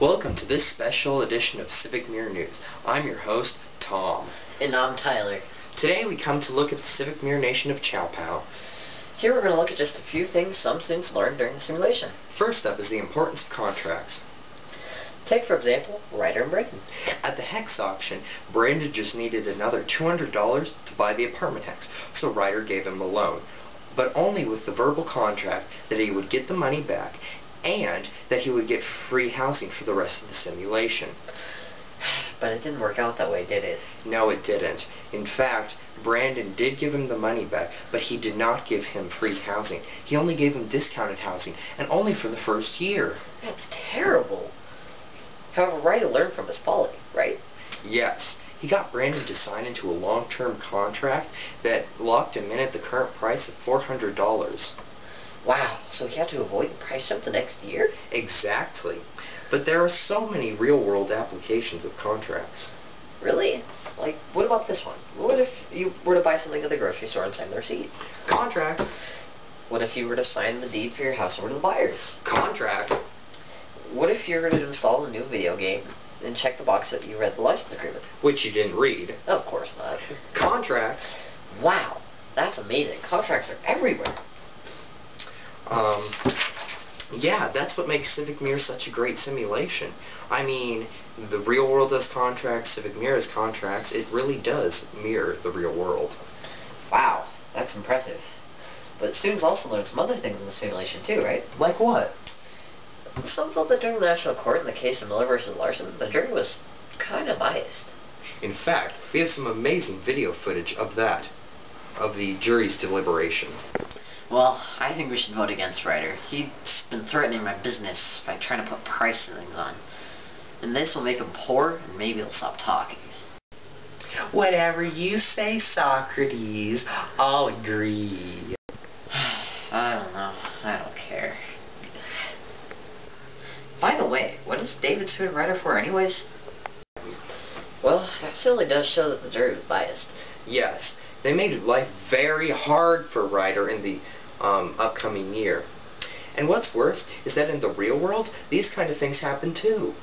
Welcome to this special edition of Civic Mirror News. I'm your host, Tom. And I'm Tyler. Today we come to look at the Civic Mirror Nation of Chow Pow. Here we're going to look at just a few things some students learned during the simulation. First up is the importance of contracts. Take, for example, Ryder and Brandon. At the hex auction, Brandon just needed another $200 to buy the apartment hex, so Ryder gave him a loan, but only with the verbal contract that he would get the money back and that he would get free housing for the rest of the simulation. But it didn't work out that way, did it? No, it didn't. In fact, Brandon did give him the money back, but he did not give him free housing. He only gave him discounted housing, and only for the first year. That's terrible. However, Ryder learned from his folly, right? Yes. He got Brandon to sign into a long-term contract that locked him in at the current price of $400. Wow, so he had to avoid the price jump the next year? Exactly. But there are so many real-world applications of contracts. Really? Like, what about this one? What if you were to buy something at the grocery store and sign the receipt? Contract. What if you were to sign the deed for your house over to the buyers? Contract. What if you were to install a new video game and check the box that you read the license agreement? Which you didn't read. Of course not. Contract. Wow, that's amazing. Contracts are everywhere. Yeah, that's what makes Civic Mirror such a great simulation. I mean, the real world does contracts, Civic Mirror has contracts. It really does mirror the real world. Wow, that's impressive. But students also learned some other things in the simulation too, right? Like what? Some felt that during the national court in the case of Miller versus Larson, the jury was kind of biased. In fact, we have some amazing video footage of that, of the jury's deliberation. Well, I think we should vote against Ryder. He's been threatening my business by trying to put price ceilings on. And this will make him poor, and maybe he'll stop talking. Whatever you say, Socrates, I'll agree. I don't know. I don't care. By the way, what is David suing Ryder for anyways? Well, that certainly does show that the jury was biased. Yes, they made life very hard for Ryder in the upcoming year. And what's worse is that in the real world, these kind of things happen too.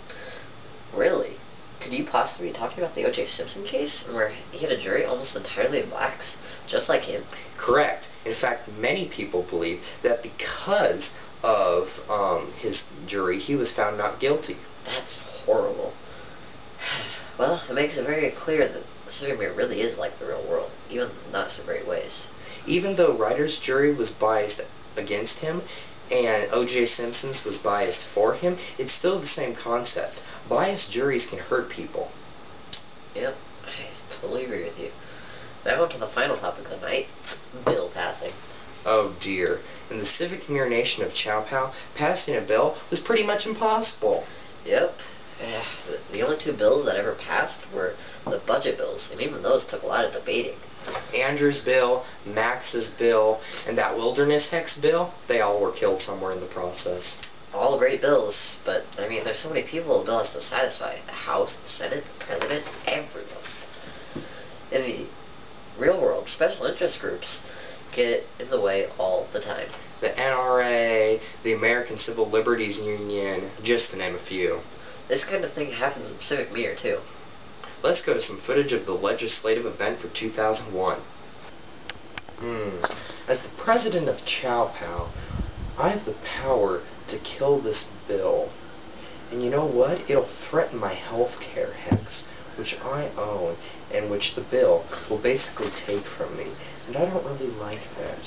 Really? Could you possibly be talking about the O.J. Simpson case, where he had a jury almost entirely of blacks, just like him? Correct. In fact, many people believe that because of his jury, he was found not guilty. That's horrible. Well, it makes it very clear that Civic Mirror really is like the real world, even in not so great ways. Even though Ryder's jury was biased against him, and O.J. Simpson's was biased for him, it's still the same concept. Biased juries can hurt people. Yep, I totally agree with you. Now on to the final topic of the night, bill passing. Oh dear. In the Civic Mirror Nation of Chow Pow, passing a bill was pretty much impossible. Yep. The only two bills that ever passed were the budget bills, and even those took a lot of debating. Andrew's bill, Max's bill, and that wilderness hex bill, they all were killed somewhere in the process. All great bills, but, I mean, there's so many people the bill has to satisfy. The House, the Senate, the President, everyone. In the real world, special interest groups get in the way all the time. The NRA, the American Civil Liberties Union, just to name a few. This kind of thing happens in Civic Mirror, too. Let's go to some footage of the legislative event for 2001. As the president of Chow Pow, I have the power to kill this bill. And you know what? It'll threaten my health care hex, which I own, and which the bill will basically take from me. And I don't really like that.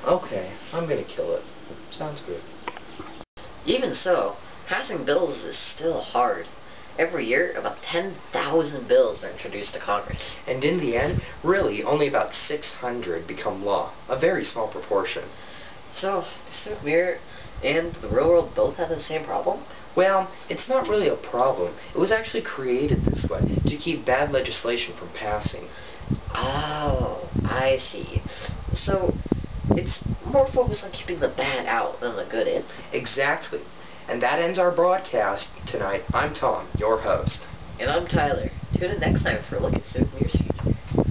Okay, I'm gonna kill it. Sounds good. Even so, passing bills is still hard. Every year, about 10,000 bills are introduced to Congress. And in the end, really, only about 600 become law. A very small proportion. So, do Civic Mirror and the real world both have the same problem? Well, it's not really a problem. It was actually created this way, to keep bad legislation from passing. Oh, I see. So, it's more focused on keeping the bad out than the good in? Exactly. And that ends our broadcast tonight. I'm Tom, your host. And I'm Tyler. Tune in next time for a look at Civic Mirror.